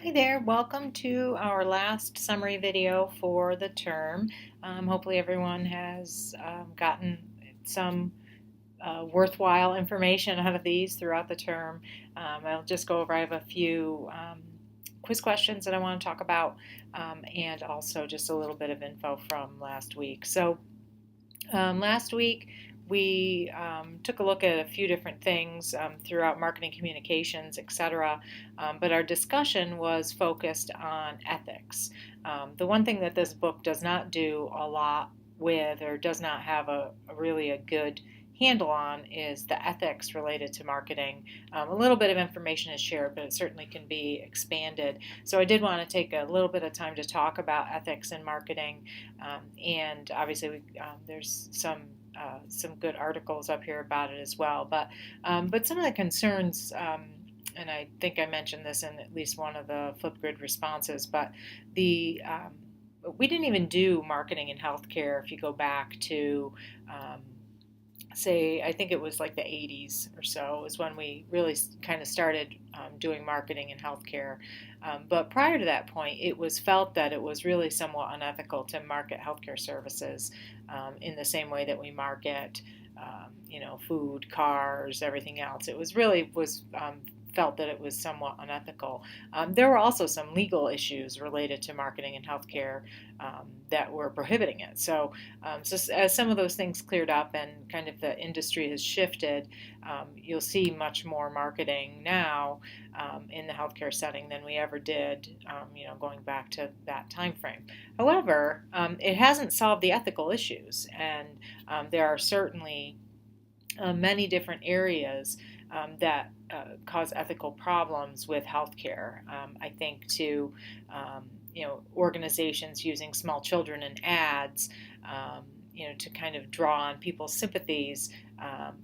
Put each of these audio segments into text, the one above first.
Hi there, welcome to our last summary video for the term. Hopefully everyone has gotten some worthwhile information out of these throughout the term. I'll just go over, I have a few quiz questions that I want to talk about and also just a little bit of info from last week. Last week, we took a look at a few different things throughout marketing communications, etc. But our discussion was focused on ethics. The one thing that this book does not do a lot with, or does not have really a good handle on, is the ethics related to marketing. A little bit of information is shared, but it certainly can be expanded. So I did want to take a little bit of time to talk about ethics in marketing, and obviously there's some good articles up here about it as well. But some of the concerns. And I think I mentioned this in at least one of the Flipgrid responses, but we didn't even do marketing in healthcare if you go back to say, I think it was like the 80s or so is when we really kind of started doing marketing in healthcare. But prior to that point, it was felt that it was really somewhat unethical to market healthcare services in the same way that we market, food, cars, everything else. It was really was felt that it was somewhat unethical. There were also some legal issues related to marketing in healthcare that were prohibiting it. So as some of those things cleared up and kind of the industry has shifted, you'll see much more marketing now in the healthcare setting than we ever did, going back to that time frame. However, it hasn't solved the ethical issues, and there are certainly many different areas that cause ethical problems with healthcare. I think to organizations using small children in ads, to kind of draw on people's sympathies.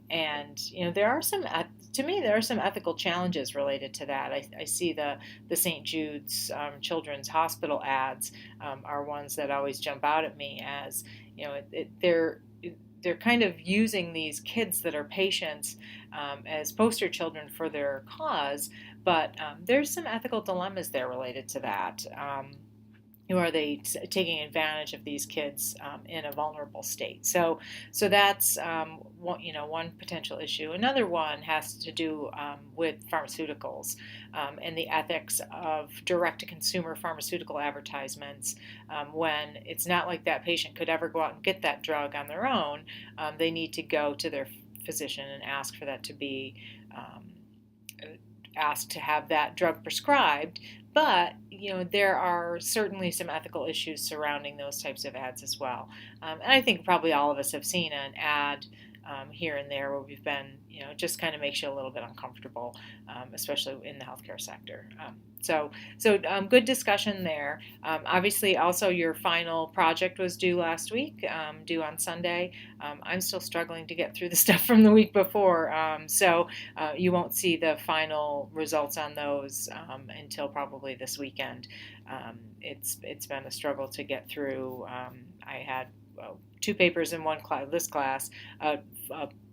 And there are to me, there are some ethical challenges related to that. I see the St. Jude's Children's Hospital ads are ones that always jump out at me as, they're kind of using these kids that are patients as poster children for their cause, but there's some ethical dilemmas there related to that. Are they taking advantage of these kids in a vulnerable state? So that's one potential issue. Another one has to do with pharmaceuticals and the ethics of direct-to-consumer pharmaceutical advertisements. When it's not like that patient could ever go out and get that drug on their own, they need to go to their physician and ask for that to be asked to have that drug prescribed. But there are certainly some ethical issues surrounding those types of ads as well. And I think probably all of us have seen an ad here and there where we've been, just kind of makes you a little bit uncomfortable, especially in the healthcare sector. So good discussion there. Obviously, also your final project was due last week, due on Sunday. I'm still struggling to get through the stuff from the week before, so you won't see the final results on those until probably this weekend. It's been a struggle to get through. I had two papers in one class, this class, a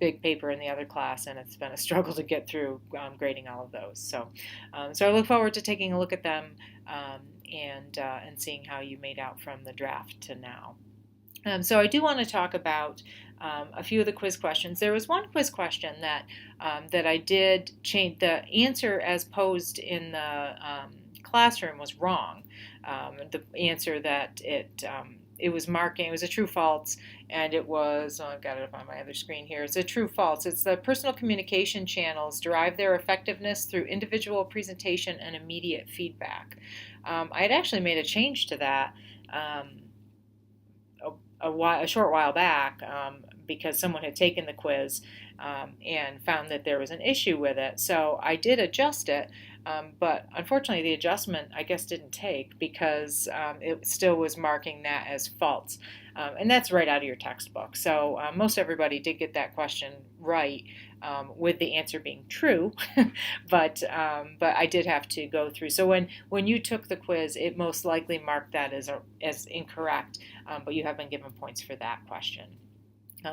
big paper in the other class, and it's been a struggle to get through grading all of those. So I look forward to taking a look at them and seeing how you made out from the draft to now. So I do want to talk about a few of the quiz questions. There was one quiz question that I did change. The answer as posed in the classroom was wrong. The answer that it was marking, it was a true false, and it was, I've got it up on my other screen here, it's a true false. It's the personal communication channels derive their effectiveness through individual presentation and immediate feedback. I had actually made a change to that a short while back because someone had taken the quiz and found that there was an issue with it. So I did adjust it, but unfortunately the adjustment, I guess, didn't take because it still was marking that as false. And that's right out of your textbook. So most everybody did get that question right, with the answer being true, but I did have to go through. So when you took the quiz, it most likely marked that as incorrect, but you have been given points for that question.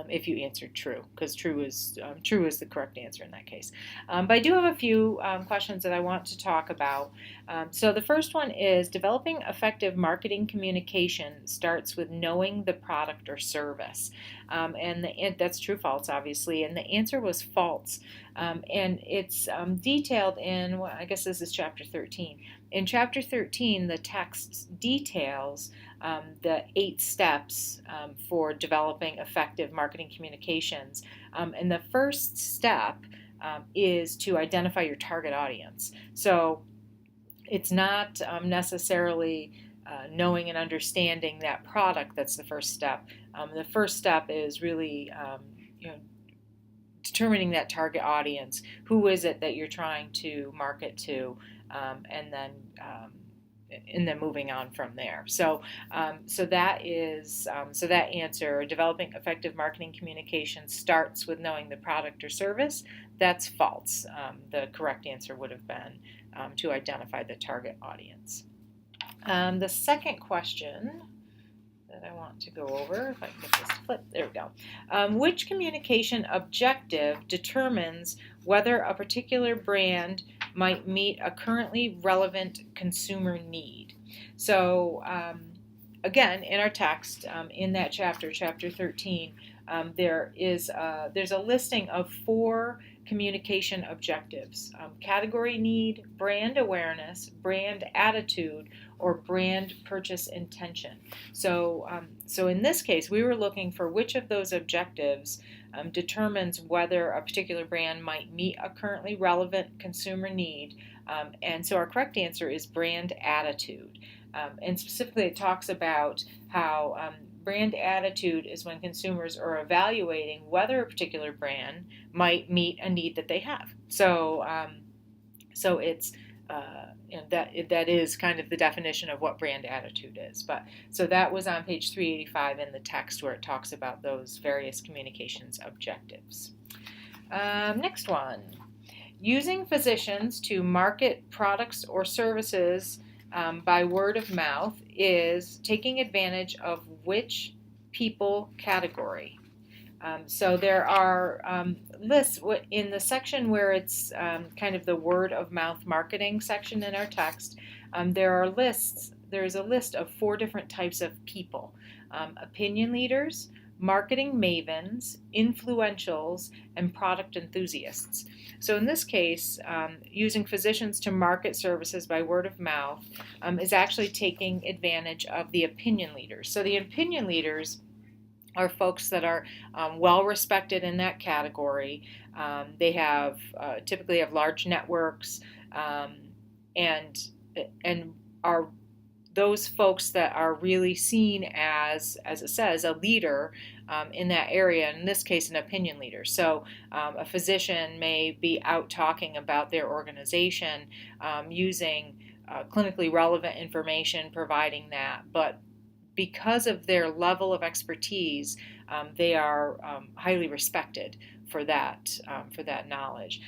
if you answered true, because true is the correct answer in that case. But I do have a few questions that I want to talk about. So the first one is developing effective marketing communication starts with knowing the product or service. And that's true, false, obviously, and the answer was false. And it's detailed in, well, I guess this is chapter 13. In chapter 13, the text details the 8 steps for developing effective marketing communications. And the first step is to identify your target audience. So it's not necessarily knowing and understanding that product that's the first step. The first step is really determining that target audience. Who is it that you're trying to market to, and then moving on from there. So that answer, developing effective marketing communication starts with knowing the product or service. That's false. The correct answer would have been to identify the target audience. The second question that I want to go over, if I can get this to flip, there we go. Which communication objective determines whether a particular brand might meet a currently relevant consumer need? So again, in our text, in that chapter 13, there's a listing of 4 communication objectives: category need, brand awareness, brand attitude, or brand purchase intention. So in this case, we were looking for which of those objectives determines whether a particular brand might meet a currently relevant consumer need. And so our correct answer is brand attitude. And specifically, it talks about how brand attitude is when consumers are evaluating whether a particular brand might meet a need that they have. So it's that is kind of the definition of what brand attitude is. But so that was on page 385 in the text, where it talks about those various communications objectives. Next one. Using physicians to market products or services by word of mouth is taking advantage of which people category? So there are lists in the section where it's kind of the word of mouth marketing section in our text. There's a list of 4 different types of people: opinion leaders, marketing mavens, influentials, and product enthusiasts. So in this case, using physicians to market services by word of mouth is actually taking advantage of the opinion leaders. So the opinion leaders are folks that are well respected in that category. They typically have large networks, and are those folks that are really seen as it says, a leader in that area, in this case, an opinion leader. So a physician may be out talking about their organization using clinically relevant information, providing that, but because of their level of expertise, they are highly respected for that knowledge.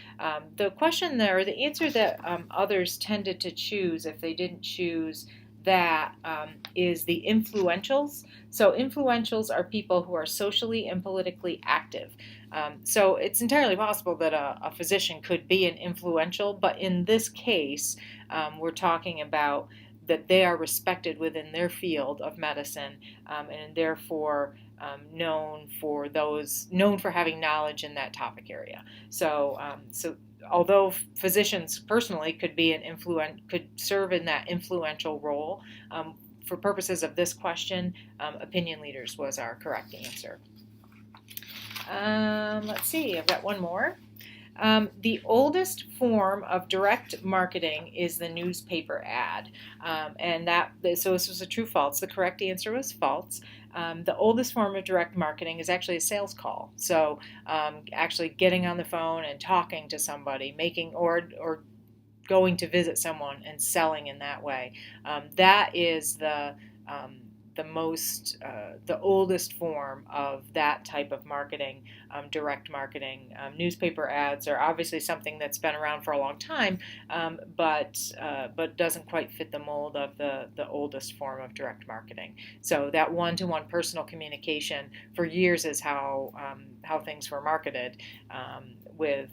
The question there, or the answer that others tended to choose if they didn't choose that is the influentials. So influentials are people who are socially and politically active. So it's entirely possible that a physician could be an influential, but in this case, we're talking about that they are respected within their field of medicine, and therefore known for having knowledge in that topic area. So although physicians personally could serve in that influential role, for purposes of this question, opinion leaders was our correct answer. Let's see, I've got one more. The oldest form of direct marketing is the newspaper ad, so this was a true/false. The correct answer was false. The oldest form of direct marketing is actually a sales call. So actually getting on the phone and talking to somebody, or going to visit someone and selling in that way. That is the oldest form of that type of marketing, direct marketing. Newspaper ads are obviously something that's been around for a long time, but doesn't quite fit the mold of the oldest form of direct marketing. So that one-to-one personal communication for years is how things were marketed, with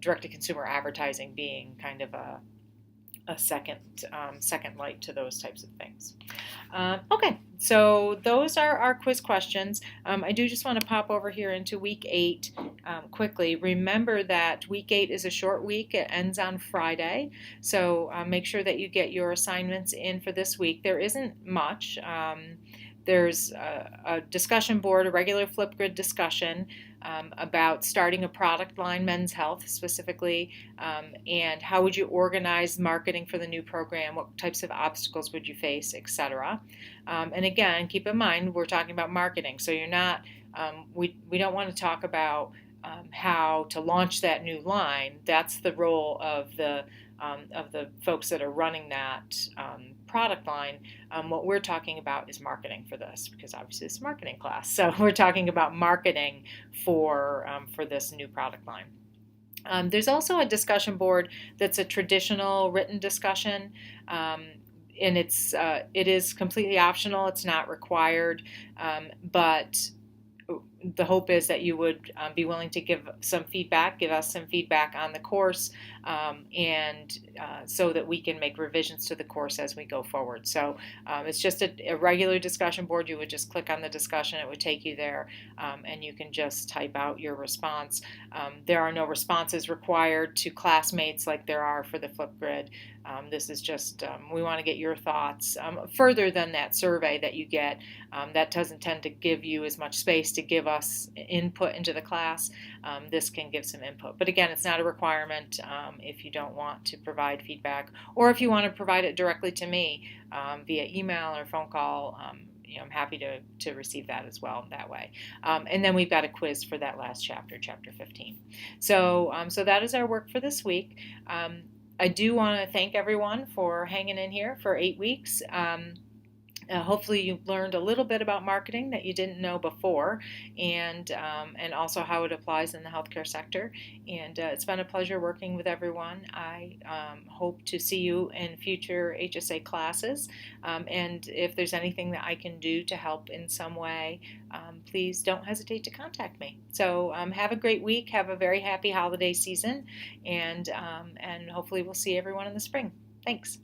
direct-to-consumer advertising being kind of a second light to those types of things. Okay, so those are our quiz questions. I do just want to pop over here into week 8 quickly. Remember that week 8 is a short week. It ends on Friday, so make sure that you get your assignments in for this week. There isn't much. There's a discussion board, a regular Flipgrid discussion about starting a product line, men's health specifically, and how would you organize marketing for the new program, what types of obstacles would you face, etc. And again, keep in mind, we're talking about marketing, so you're not, we don't want to talk about how to launch that new line. That's the role of the folks that are running that product line. What we're talking about is marketing for this, because obviously it's a marketing class. So we're talking about marketing for this new product line. There's also a discussion board that's a traditional written discussion. And it is completely optional. It's not required, but the hope is that you would be willing to give us some feedback on the course, and so that we can make revisions to the course as we go forward. So it's just a regular discussion board. You would just click on the discussion, it would take you there, and you can just type out your response. There are no responses required to classmates like there are for the Flipgrid. This is just, we want to get your thoughts further than that survey that you get. That doesn't tend to give you as much space to give us input into the class. This can give some input. But again, it's not a requirement if you don't want to provide feedback, or if you want to provide it directly to me via email or phone call. I'm happy to receive that as well that way. And then we've got a quiz for that last chapter, chapter 15. So that is our work for this week. I do want to thank everyone for hanging in here for 8 weeks. Hopefully you learned a little bit about marketing that you didn't know before, and also how it applies in the healthcare sector. And it's been a pleasure working with everyone. I hope to see you in future HSA classes. And if there's anything that I can do to help in some way, please don't hesitate to contact me. So have a great week. Have a very happy holiday season, and hopefully we'll see everyone in the spring. Thanks.